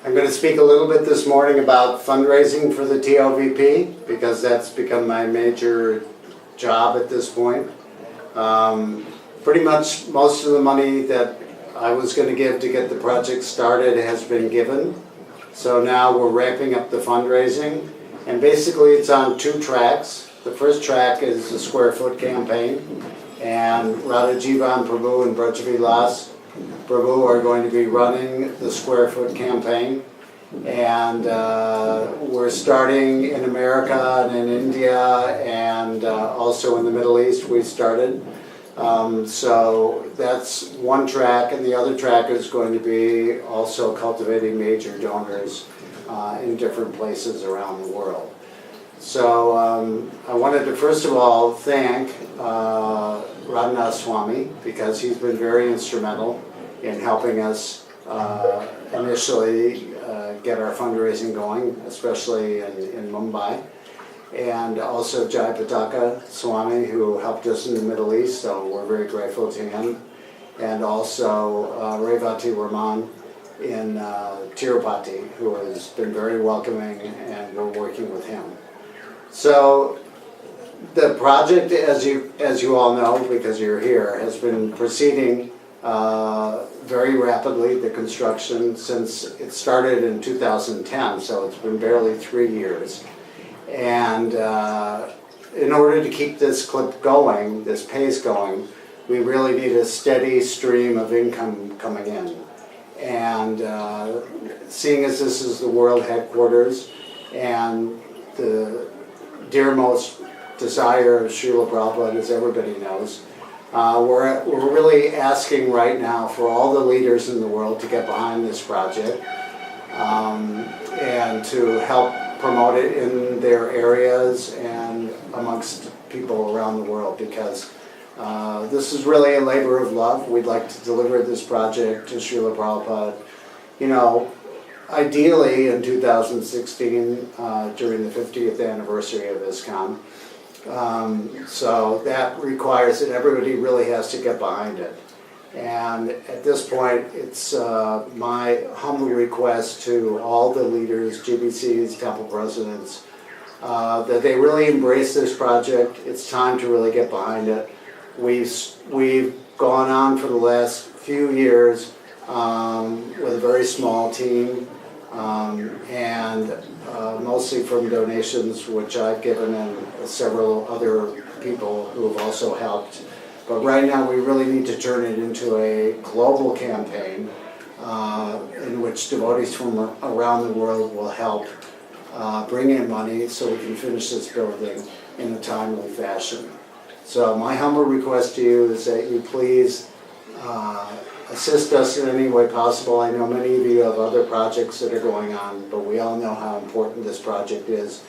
I'm going to speak a little bit this morning about fundraising for the TOVP because that's become my major job at this point. Pretty much most of the money that I was going to give to get the project started has been given. So now we're ramping up the fundraising, and basically it's on two tracks. The first track is the square foot campaign, and Radha Jivan Prabhu and Braj Vilas Prabhu are going to be running the square foot campaign, and we're starting in America and in India and also in the Middle East we started. So that's one track, and the other track is going to be also cultivating major donors in different places around the world. So I wanted to first of all thank Radhanath Swami because he's been very instrumental in helping us initially get our fundraising going, especially in Mumbai. And also Jai Pataka Swami, who helped us in the Middle East, so we're very grateful to him. And also Revati Raman in Tirupati, who has been very welcoming, and we're working with him. So the project, as you all know, because you're here, has been proceeding very rapidly, the construction, since it started in 2010, so it's been barely 3 years. And in order to keep this clip going, this pace going, we really need a steady stream of income coming in. And seeing as this is the world headquarters and the dearmost desire of Srila Prabhupada, as everybody knows, we're really asking right now for all the leaders in the world to get behind this project and to help promote it in their areas and amongst people around the world, because this is really a labor of love. We'd like to deliver this project to Srila Prabhupada, you know, ideally in 2016 during the 50th anniversary of ISKCON. So that requires that everybody really has to get behind it. And at this point, it's my humble request to all the leaders, GBCs, temple presidents, that they really embrace this project. It's time to really get behind it. We've gone on for the last few years with a very small team, and mostly from donations, which I've given, and several other people who have also helped. But right now we really need to turn it into a global campaign in which devotees from around the world will help bring in money so we can finish this building in a timely fashion. So my humble request to you is that you please assist us in any way possible. I know many of you have other projects that are going on, but we all know how important this project is.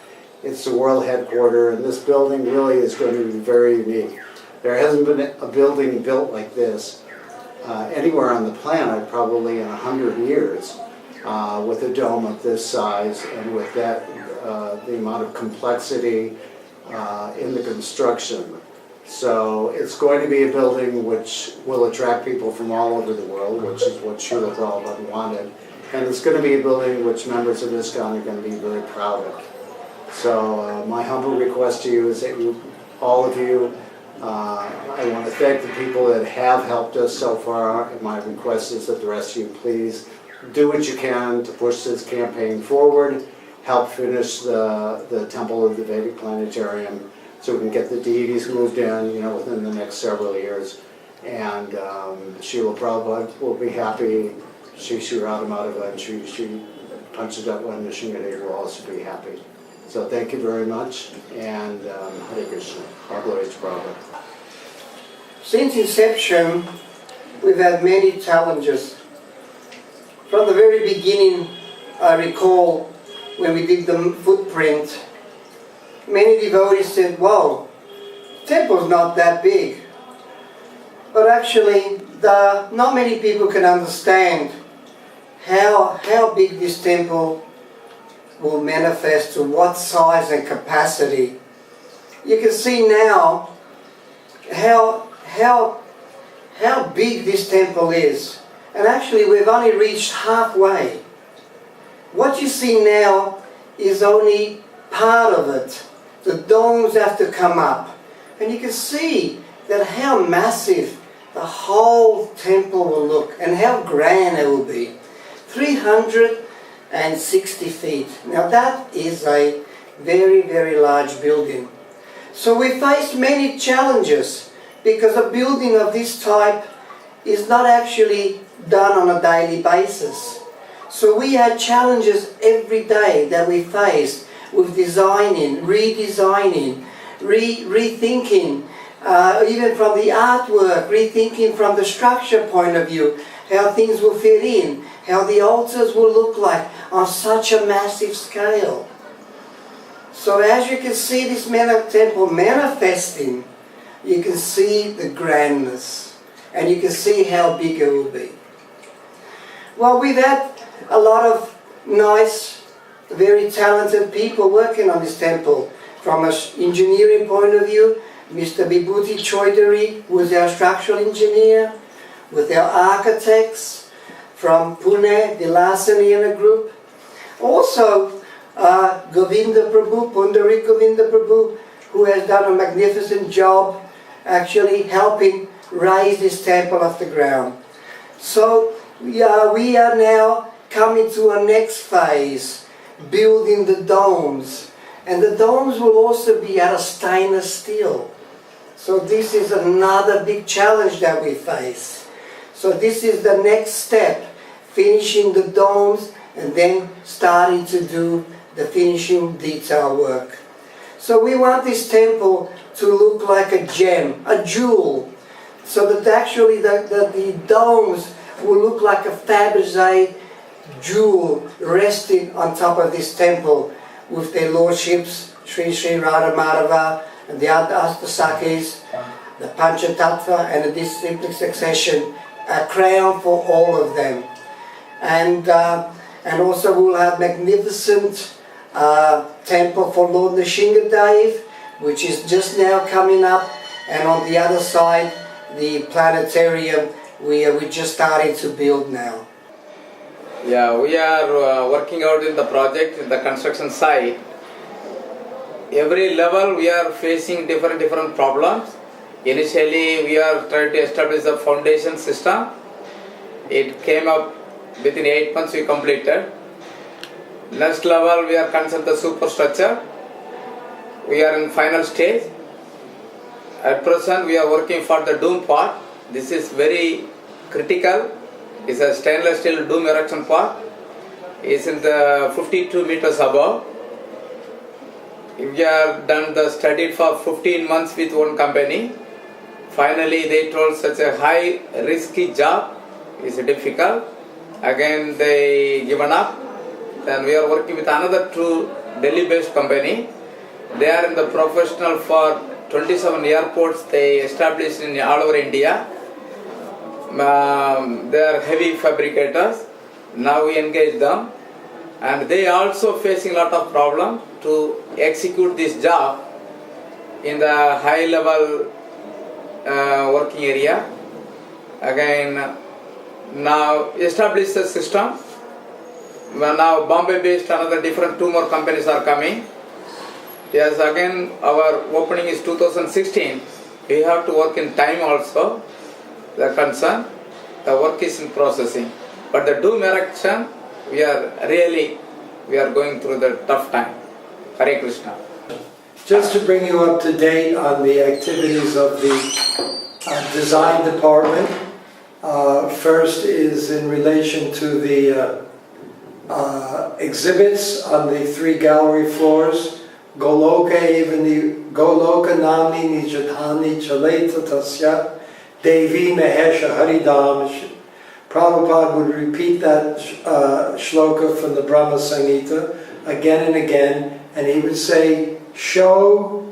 It's the world headquarters, and this building really is going to be very unique. There hasn't been a building built like this anywhere on the planet probably in 100 years with a dome of this size and with that the amount of complexity in the construction. So it's going to be a building which will attract people from all over the world, which is what Srila Prabhupada wanted. And it's going to be a building which members of ISKCON are going to be very proud of. So my humble request to you is that you, all of you, I want to thank the people that have helped us so far, and my request is that the rest of you please do what you can to push this campaign forward, help finish the Temple of the Vedic Planetarium so we can get the deities moved in, within the next several years. And Srila Prabhupada will be happy, Shri Radhamadava and Shri Panchatattva Nishingadeva will also be happy. So thank you very much, and Hare Krishna. All glory to Prabhupada. Since inception, we've had many challenges. From the very beginning, I recall when we did the footprint, many devotees said, wow, the temple's not that big. But actually, not many people can understand how big this temple will manifest, to what size and capacity. You can see now how big this temple is. And actually we've only reached halfway. What you see now is only part of it. The domes have to come up. And you can see that how massive the whole temple will look and how grand it will be. 360 feet. Now that is a very, very large building. So we faced many challenges because a building of this type is not actually done on a daily basis. So we had challenges every day that we faced with designing, redesigning, rethinking, even from the artwork, rethinking from the structure point of view, how things will fit in, how the altars will look like on such a massive scale. So as you can see this temple manifesting, you can see the grandness, and you can see how big it will be. Well, we've had a lot of nice, very talented people working on this temple. From an engineering point of view, Mr. Vibhuti Choudhury, who is our structural engineer, with our architects from Pune, Vilasani and a group. Also, Govinda Prabhu, Pundarik Govinda Prabhu, who has done a magnificent job actually helping raise this temple off the ground. So we are now coming to a next phase, building the domes. And the domes will also be out of stainless steel. So this is another big challenge that we face. So this is the next step, finishing the domes and then starting to do the finishing detail work. So we want this temple to look like a gem, a jewel, so that actually the domes will look like a Fabergé jewel resting on top of this temple with their lordships, Sri Radhamadava and the other Astasakis, the Panchatattva and the disciplic succession, a crown for all of them. And also we'll have magnificent temple for Lord Nishingadev, which is just now coming up, and on the other side the planetarium we just starting to build now. Yeah, we are working out in the project, in the construction site. Every level we are facing different problems. Initially we are trying to establish the foundation system. It came up within 8 months we completed. Next level we are concerned the superstructure. We are in final stage. At present we are working for the dome part. This is very critical. It's a stainless steel dome erection part. It's in the 52 meters above. We have done the study for 15 months with one company. Finally they told such a high risky job is difficult. Again they given up. Then we are working with another two Delhi based company. They are in the professional for 27 airports they established in all over India. They are heavy fabricators. Now we engage them, and they also facing a lot of problem to execute this job in the high level working area. Again, now establish the system. Now Bombay based another different two more companies are coming. Yes, again our opening is 2016. We have to work in time also. The concern, the work is in processing. But the doom erection, we are going through the tough time. Hare Krishna. Just to bring you up to date on the activities of the design department, first is in relation to the exhibits on the 3 gallery floors. Goloka namni nijadhani chaleta tasya Devi Mahesha Haridam. Prabhupada would repeat that shloka from the Brahma Samhita again and again, and he would say, show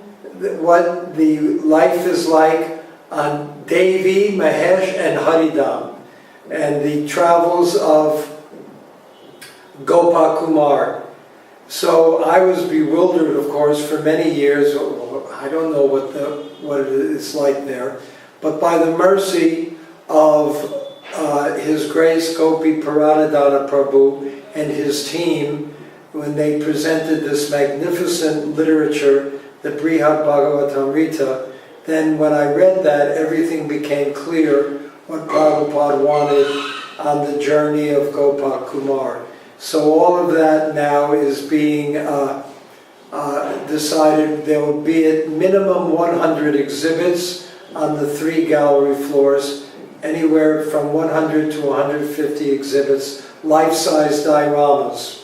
what the life is like on Devi, Mahesh and Haridam, and the travels of Gopakumar. So I was bewildered, of course, for many years. I don't know what it is like there, but by the mercy of His Grace Gopi Paranadhana Prabhu and his team, when they presented this magnificent literature, the Brihad Bhagavatamrita, then when I read that, everything became clear what Prabhupada wanted on the journey of Gopal Kumar. So all of that now is being decided. There will be at minimum 100 exhibits on the 3 gallery floors, anywhere from 100 to 150 exhibits, life-size dioramas.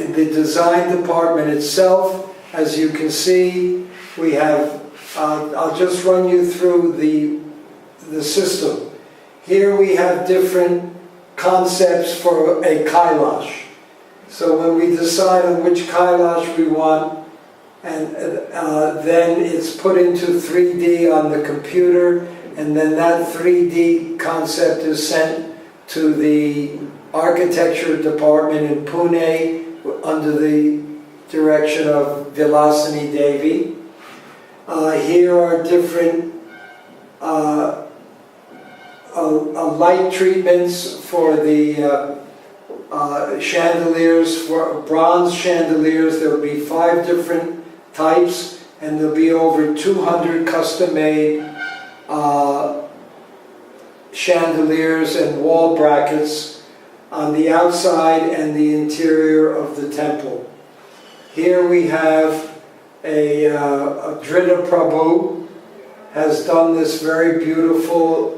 In the design department itself, as you can see, we have, I'll just run you through the system. Here we have different concepts for a Kailash. So when we decide on which Kailash we want, and then it's put into 3D on the computer, and then that 3D concept is sent to the architecture department in Pune under the direction of Vilasini Devi. Here are different light treatments for the chandeliers, for bronze chandeliers. There will be 5 different types, and there will be over 200 custom-made chandeliers and wall brackets on the outside and the interior of the temple. Here we have a Dhrita Prabhu has done this very beautiful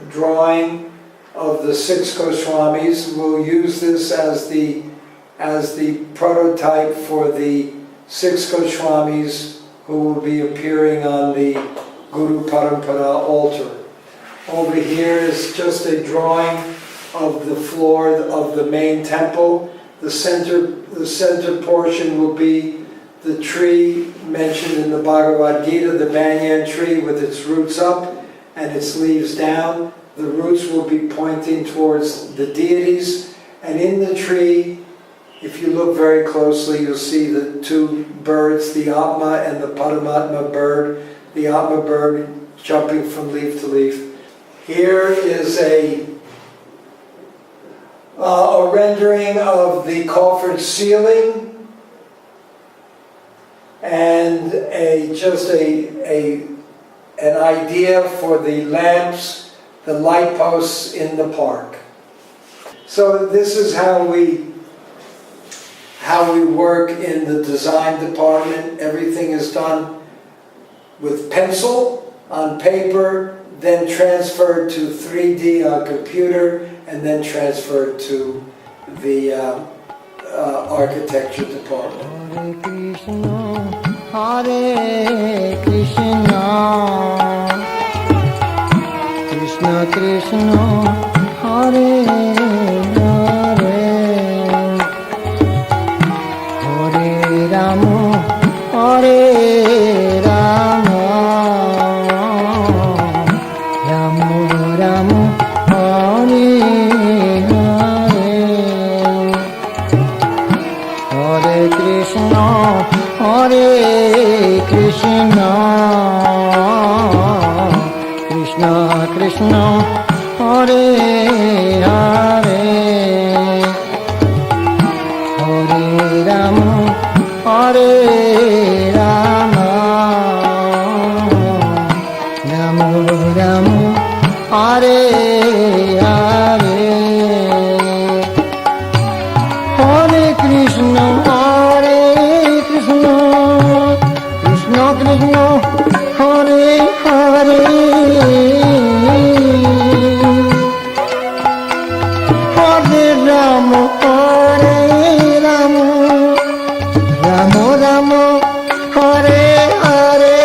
drawing of the 6 Goswamis. We'll use this as the prototype for the 6 Goswamis who will be appearing on the Guru Parampara altar. Over here is just a drawing of the floor of the main temple. The center portion will be the tree mentioned in the Bhagavad Gita, the banyan tree with its roots up and its leaves down. The roots will be pointing towards the deities, and in the tree, if you look very closely, you'll see the 2 birds, the Atma and the Paramatma bird. The Atma bird jumping from leaf to leaf. Here is a rendering of the coffered ceiling, and an idea for the lamps, the light posts in the park. So this is how we work in the design department. Everything is done with pencil on paper, then transferred to 3D on computer, and then transferred to the architecture department. Hare Krishna, Krishna Krishna, Hare Hare, Hare Rama, Hare Rama, Rama Rama, Hare Hare, Hare Krishna, Hare Krishna, Krishna Krishna, Hare Hare, Hare Rama, Hare Rama, Hare Hare Hare Krishna Krishna Krishna Hare Hare Hare Rama Hare Rama Rama Rama Hare Hare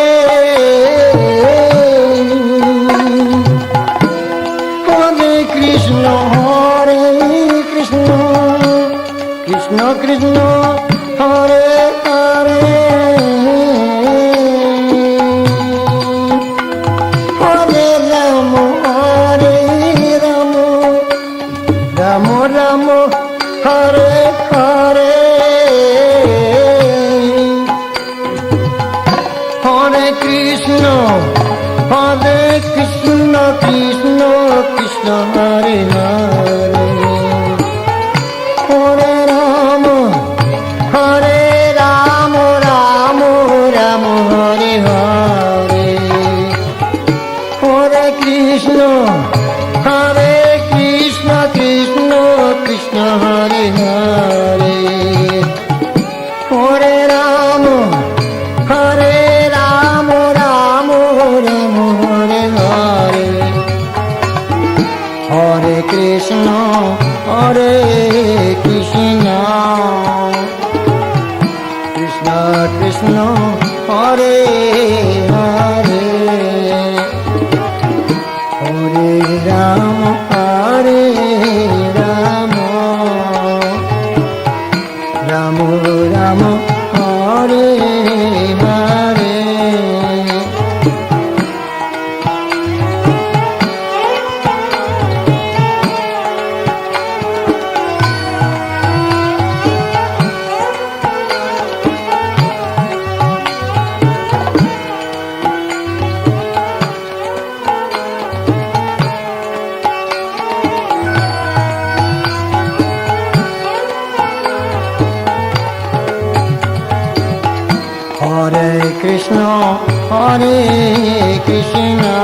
Hare Krishna Krishna Krishna Hare Hare Hare Rama Hare Rama Rama Rama Hare Hare Hare Krishna Krishna Krishna Hare Hare Hare Rama Rama Rama Hare Hare Hare Krishna Krishna Krishna Hare Hare Hare Rama Rama Rama Hare Hare Hare Krishna Krishna Krishna Hare Hare Hare Rama Rama Rama Rama Hare Hare Hare Krishna Krishna